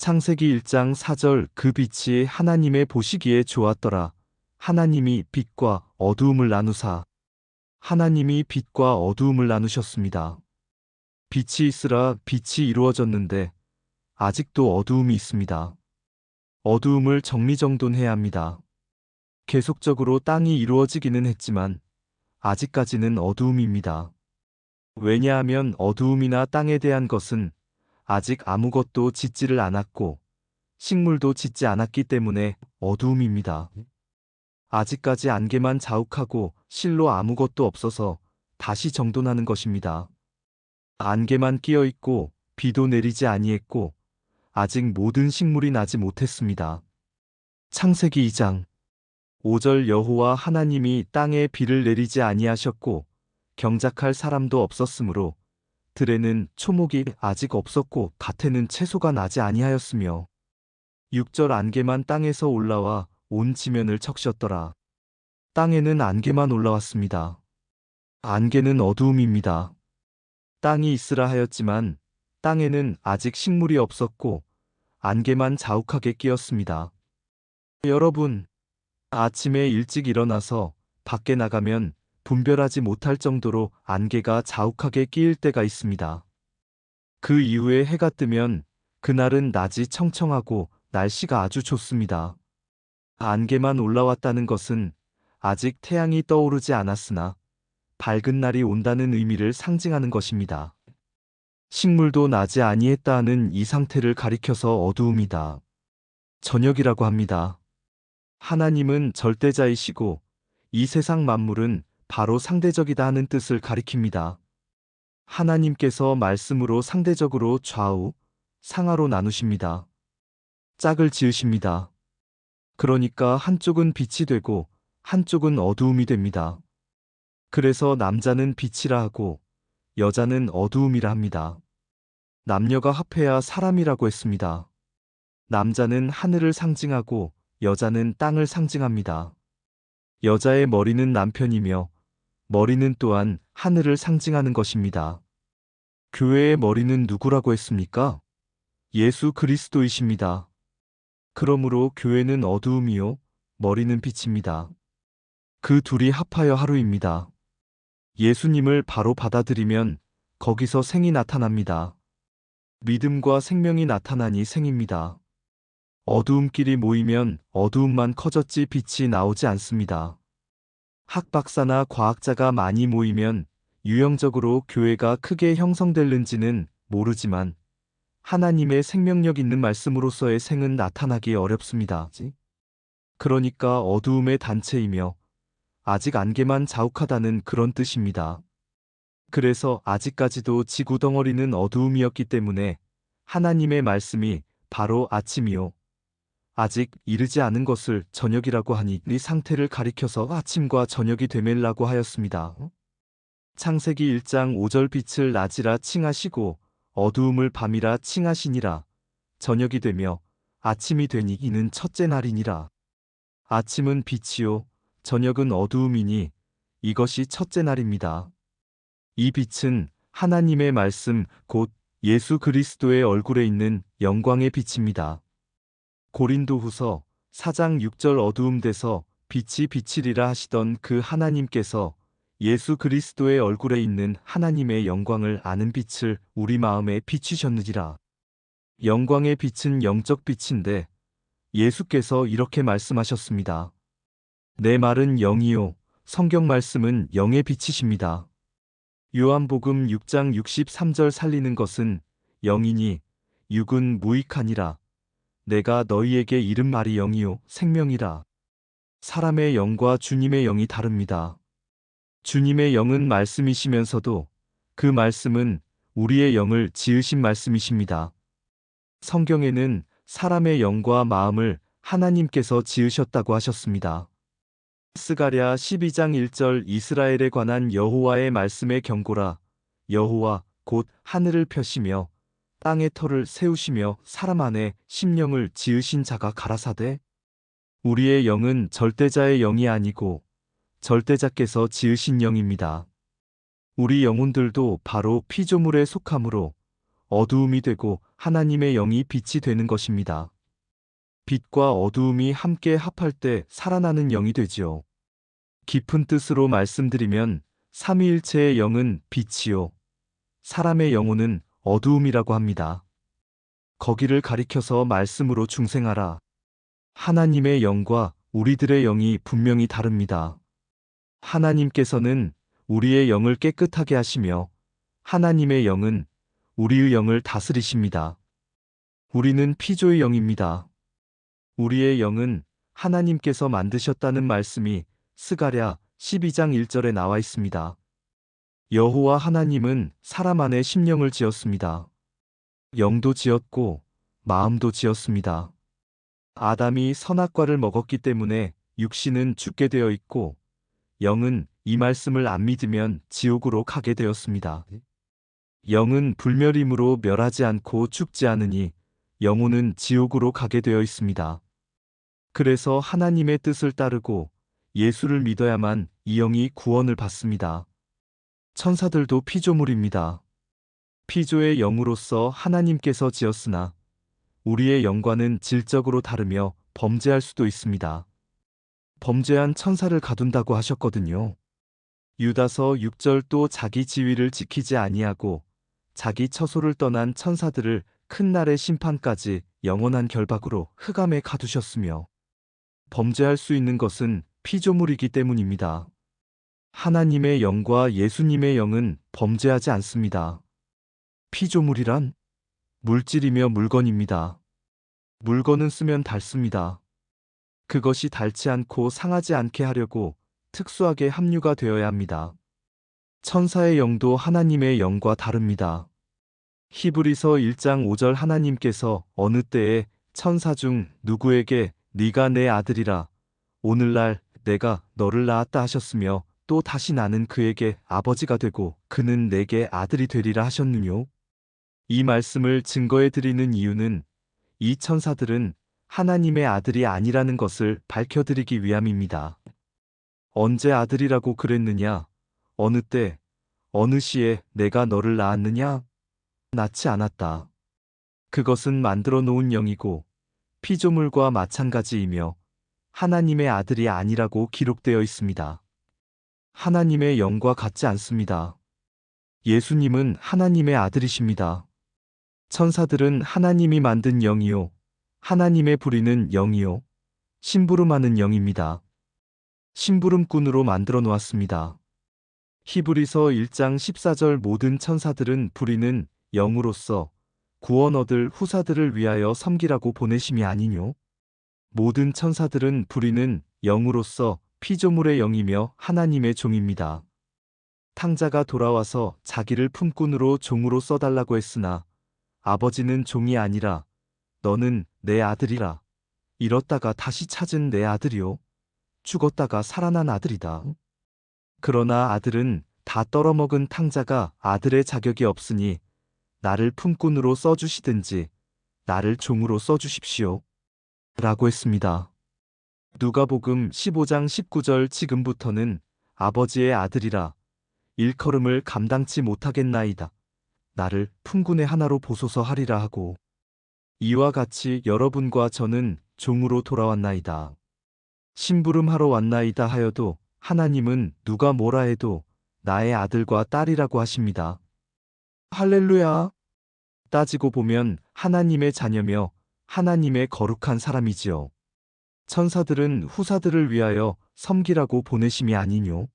창세기 1장 4절 그 빛이 하나님의 보시기에 좋았더라. 하나님이 빛과 어두움을 나누사. 하나님이 빛과 어두움을 나누셨습니다. 빛이 있으라 빛이 이루어졌는데 아직도 어두움이 있습니다. 어두움을 정리정돈해야 합니다. 계속적으로 땅이 이루어지기는 했지만 아직까지는 어두움입니다. 왜냐하면 어두움이나 땅에 대한 것은 아직 아무것도 짓지를 않았고 식물도 짓지 않았기 때문에 어두움입니다. 아직까지 안개만 자욱하고 실로 아무것도 없어서 다시 정돈하는 것입니다. 안개만 끼어 있고 비도 내리지 아니했고 아직 모든 식물이 나지 못했습니다. 창세기 2장 5절 여호와 하나님이 땅에 비를 내리지 아니하셨고 경작할 사람도 없었으므로 들에는 초목이 아직 없었고 밭에는 채소가 나지 아니하였으며 6절 안개만 땅에서 올라와 온 지면을 적셨더라. 땅에는 안개만 올라왔습니다. 안개는 어두움입니다. 땅이 있으라 하였지만 땅에는 아직 식물이 없었고 안개만 자욱하게 끼었습니다. 여러분, 아침에 일찍 일어나서 밖에 나가면 분별하지 못할 정도로 안개가 자욱하게 끼일 때가 있습니다. 그 이후에 해가 뜨면 그날은 낮이 청청하고 날씨가 아주 좋습니다. 안개만 올라왔다는 것은 아직 태양이 떠오르지 않았으나 밝은 날이 온다는 의미를 상징하는 것입니다. 식물도 나지 아니했다 하는 이 상태를 가리켜서 어두움이다. 저녁이라고 합니다. 하나님은 절대자이시고 이 세상 만물은 바로 상대적이다 하는 뜻을 가리킵니다. 하나님께서 말씀으로 상대적으로 좌우, 상하로 나누십니다. 짝을 지으십니다. 그러니까 한쪽은 빛이 되고 한쪽은 어두움이 됩니다. 그래서 남자는 빛이라 하고 여자는 어두움이라 합니다. 남녀가 합해야 사람이라고 했습니다. 남자는 하늘을 상징하고 여자는 땅을 상징합니다. 여자의 머리는 남편이며 머리는 또한 하늘을 상징하는 것입니다. 교회의 머리는 누구라고 했습니까? 예수 그리스도이십니다. 그러므로 교회는 어두움이요, 머리는 빛입니다. 그 둘이 합하여 하루입니다. 예수님을 바로 받아들이면 거기서 생이 나타납니다. 믿음과 생명이 나타나니 생입니다. 어두움끼리 모이면 어두움만 커졌지 빛이 나오지 않습니다. 학박사나 과학자가 많이 모이면 유형적으로 교회가 크게 형성될는지는 모르지만 하나님의 생명력 있는 말씀으로서의 생은 나타나기 어렵습니다. 그러니까 어두움의 단체이며 아직 안개만 자욱하다는 그런 뜻입니다. 그래서 아직까지도 지구 덩어리는 어두움이었기 때문에 하나님의 말씀이 바로 아침이요, 아직 이르지 않은 것을 저녁이라고 하니 이 상태를 가리켜서 아침과 저녁이 되멜라고 하였습니다. 창세기 1장 5절 빛을 낮이라 칭하시고 어두움을 밤이라 칭하시니라. 저녁이 되며 아침이 되니 이는 첫째 날이니라. 아침은 빛이요 저녁은 어두움이니 이것이 첫째 날입니다. 이 빛은 하나님의 말씀 곧 예수 그리스도의 얼굴에 있는 영광의 빛입니다. 고린도후서 4장 6절 어두움 돼서 빛이 비치리라 하시던 그 하나님께서 예수 그리스도의 얼굴에 있는 하나님의 영광을 아는 빛을 우리 마음에 비추셨느니라. 영광의 빛은 영적 빛인데 예수께서 이렇게 말씀하셨습니다. 내 말은 영이요 성경 말씀은 영의 빛이십니다. 요한복음 6장 63절 살리는 것은 영이니 육은 무익하니라. 내가 너희에게 이른 말이 영이요 생명이라. 사람의 영과 주님의 영이 다릅니다. 주님의 영은 말씀이시면서도 그 말씀은 우리의 영을 지으신 말씀이십니다. 성경에는 사람의 영과 마음을 하나님께서 지으셨다고 하셨습니다. 스가랴 12장 1절 이스라엘에 관한 여호와의 말씀의 경고라. 여호와 곧 하늘을 펴시며 땅의 터를 세우시며 사람 안에 심령을 지으신 자가 가라사대 우리의 영은 절대자의 영이 아니고 절대자께서 지으신 영입니다. 우리 영혼들도 바로 피조물에 속하므로 어두움이 되고 하나님의 영이 빛이 되는 것입니다. 빛과 어두움이 함께 합할 때 살아나는 영이 되지요. 깊은 뜻으로 말씀드리면 삼위일체의 영은 빛이요, 사람의 영혼은 어두움이라고 합니다. 거기를 가리켜서 말씀으로 중생하라. 하나님의 영과 우리들의 영이 분명히 다릅니다. 하나님께서는 우리의 영을 깨끗하게 하시며 하나님의 영은 우리의 영을 다스리십니다. 우리는 피조의 영입니다. 우리의 영은 하나님께서 만드셨다는 말씀이 스가랴 12장 1절에 나와 있습니다. 여호와 하나님은 사람 안에 심령을 지었습니다. 영도 지었고 마음도 지었습니다. 아담이 선악과를 먹었기 때문에 육신은 죽게 되어 있고 영은 이 말씀을 안 믿으면 지옥으로 가게 되었습니다. 영은 불멸이므로 멸하지 않고 죽지 않으니 영혼은 지옥으로 가게 되어 있습니다. 그래서 하나님의 뜻을 따르고 예수를 믿어야만 이 영이 구원을 받습니다. 천사들도 피조물입니다. 피조의 영으로서 하나님께서 지었으나 우리의 영과는 질적으로 다르며 범죄할 수도 있습니다. 범죄한 천사를 가둔다고 하셨거든요. 유다서 6절 또 자기 지위를 지키지 아니하고 자기 처소를 떠난 천사들을 큰 날의 심판까지 영원한 결박으로 흑암에 가두셨으며 범죄할 수 있는 것은 피조물이기 때문입니다. 하나님의 영과 예수님의 영은 범죄하지 않습니다. 피조물이란 물질이며 물건입니다. 물건은 쓰면 닳습니다. 그것이 닳지 않고 상하지 않게 하려고 특수하게 함유가 되어야 합니다. 천사의 영도 하나님의 영과 다릅니다. 히브리서 1장 5절 하나님께서 어느 때에 천사 중 누구에게 네가 내 아들이라 오늘날 내가 너를 낳았다 하셨으며 또 다시 나는 그에게 아버지가 되고 그는 내게 아들이 되리라 하셨느뇨. 이 말씀을 증거해 드리는 이유는 이 천사들은 하나님의 아들이 아니라는 것을 밝혀드리기 위함입니다. 언제 아들이라고 그랬느냐? 어느 때, 어느 시에 내가 너를 낳았느냐? 낳지 않았다. 그것은 만들어 놓은 영이고 피조물과 마찬가지이며 하나님의 아들이 아니라고 기록되어 있습니다. 하나님의 영과 같지 않습니다. 예수님은 하나님의 아들이십니다. 천사들은 하나님이 만든 영이요, 하나님의 부리는 영이요, 심부름하는 영입니다. 심부름꾼으로 만들어 놓았습니다. 히브리서 1장 14절 모든 천사들은 부리는 영으로서 구원 얻을 후사들을 위하여 섬기라고 보내심이 아니뇨. 모든 천사들은 부리는 영으로서 피조물의 영이며 하나님의 종입니다. 탕자가 돌아와서 자기를 품꾼으로 종으로 써달라고 했으나 아버지는 종이 아니라 너는 내 아들이라. 잃었다가 다시 찾은 내 아들이요. 죽었다가 살아난 아들이다. 그러나 아들은 다 떨어먹은 탕자가 아들의 자격이 없으니 나를 품꾼으로 써주시든지 나를 종으로 써주십시오. 라고 했습니다. 누가복음 15장 19절 지금부터는 아버지의 아들이라 일컬음을 감당치 못하겠나이다. 나를 품꾼의 하나로 보소서 하리라 하고 이와 같이 여러분과 저는 종으로 돌아왔나이다. 심부름하러 왔나이다 하여도 하나님은 누가 뭐라 해도 나의 아들과 딸이라고 하십니다. 할렐루야! 따지고 보면 하나님의 자녀며 하나님의 거룩한 사람이지요. 천사들은 후사들을 위하여 섬기라고 보내심이 아니뇨.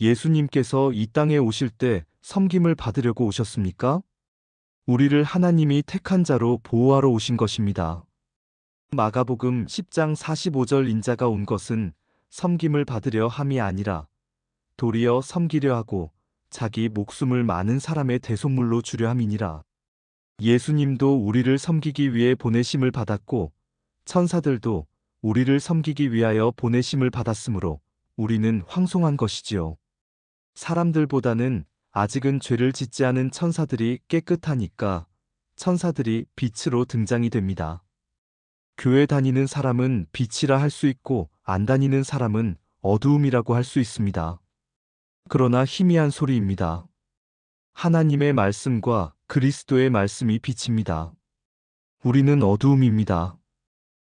예수님께서 이 땅에 오실 때 섬김을 받으려고 오셨습니까? 우리를 하나님이 택한 자로 보호하러 오신 것입니다. 마가복음 10장 45절 인자가 온 것은 섬김을 받으려 함이 아니라 도리어 섬기려 하고 자기 목숨을 많은 사람의 대속물로 주려 함이니라. 예수님도 우리를 섬기기 위해 보내심을 받았고 천사들도 우리를 섬기기 위하여 보내심을 받았으므로 우리는 황송한 것이지요. 사람들보다는 아직은 죄를 짓지 않은 천사들이 깨끗하니까 천사들이 빛으로 등장이 됩니다. 교회 다니는 사람은 빛이라 할 수 있고 안 다니는 사람은 어두움이라고 할 수 있습니다. 그러나 희미한 소리입니다. 하나님의 말씀과 그리스도의 말씀이 빛입니다. 우리는 어두움입니다.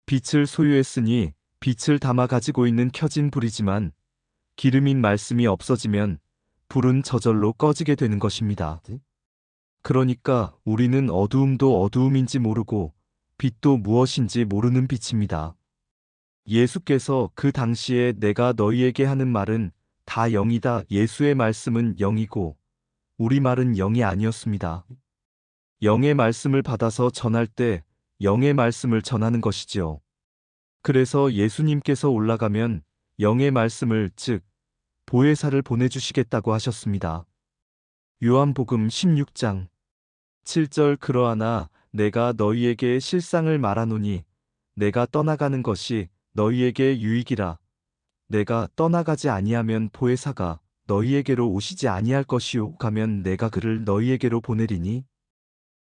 빛을 소유했으니 빛을 담아 가지고 있는 켜진 불이지만 기름인 말씀이 없어지면 불은 저절로 꺼지게 되는 것입니다. 그러니까 우리는 어두움도 어두움인지 모르고 빛도 무엇인지 모르는 빛입니다. 예수께서 그 당시에 내가 너희에게 하는 말은 다 영이다. 예수의 말씀은 영이고 우리 말은 영이 아니었습니다. 영의 말씀을 받아서 전할 때 영의 말씀을 전하는 것이지요. 그래서 예수님께서 올라가면 영의 말씀을 즉 보혜사를 보내주시겠다고 하셨습니다. 요한복음 16장 7절 그러하나 내가 너희에게 실상을 말하노니 내가 떠나가는 것이 너희에게 유익이라. 내가 떠나가지 아니하면 보혜사가 너희에게로 오시지 아니할 것이요 가면 내가 그를 너희에게로 보내리니.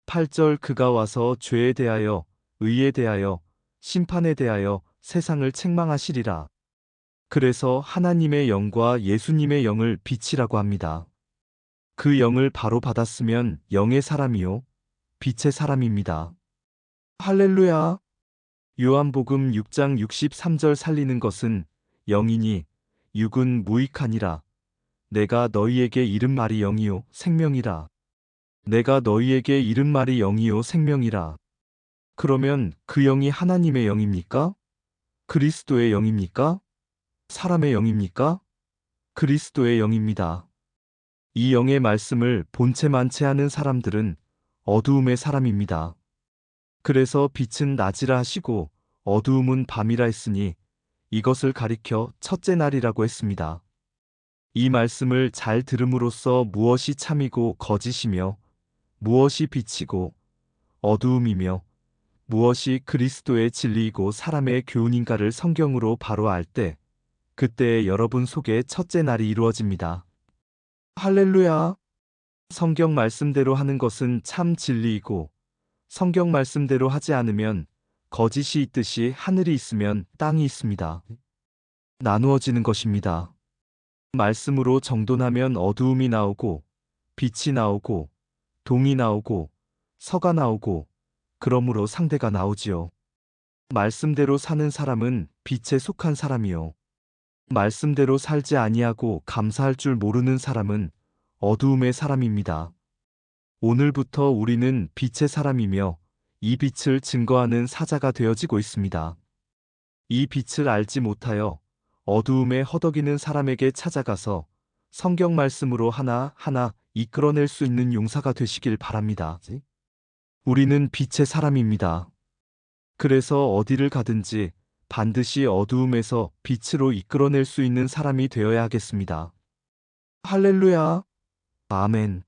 8절 그가 와서 죄에 대하여 의에 대하여 심판에 대하여 세상을 책망하시리라. 그래서 하나님의 영과 예수님의 영을 빛이라고 합니다. 그 영을 바로 받았으면 영의 사람이요 빛의 사람입니다. 할렐루야. 요한복음 6장 63절 살리는 것은 영이니 육은 무익하니라. 내가 너희에게 이른 말이 영이요 생명이라. 내가 너희에게 이른 말이 영이요 생명이라. 그러면 그 영이 하나님의 영입니까? 그리스도의 영입니까? 사람의 영입니까? 그리스도의 영입니다. 이 영의 말씀을 본체만체 하는 사람들은 어두움의 사람입니다. 그래서 빛은 낮이라 하시고 어두움은 밤이라 했으니 이것을 가리켜 첫째 날이라고 했습니다. 이 말씀을 잘 들음으로써 무엇이 참이고 거짓이며 무엇이 빛이고 어두움이며 무엇이 그리스도의 진리이고 사람의 교훈인가를 성경으로 바로 알 때 그때 여러분 속에 첫째 날이 이루어집니다. 할렐루야. 성경 말씀대로 하는 것은 참 진리이고 성경 말씀대로 하지 않으면 거짓이 있듯이 하늘이 있으면 땅이 있습니다. 나누어지는 것입니다. 말씀으로 정돈하면 어두움이 나오고 빛이 나오고 동이 나오고 서가 나오고 그러므로 상대가 나오지요. 말씀대로 사는 사람은 빛에 속한 사람이요. 말씀대로 살지 아니하고 감사할 줄 모르는 사람은 어두움의 사람입니다. 오늘부터 우리는 빛의 사람이며 이 빛을 증거하는 사자가 되어지고 있습니다. 이 빛을 알지 못하여 어두움에 허덕이는 사람에게 찾아가서 성경 말씀으로 하나하나 이끌어낼 수 있는 용사가 되시길 바랍니다. 우리는 빛의 사람입니다. 그래서 어디를 가든지 반드시 어두움에서 빛으로 이끌어낼 수 있는 사람이 되어야 하겠습니다. 할렐루야. 아멘.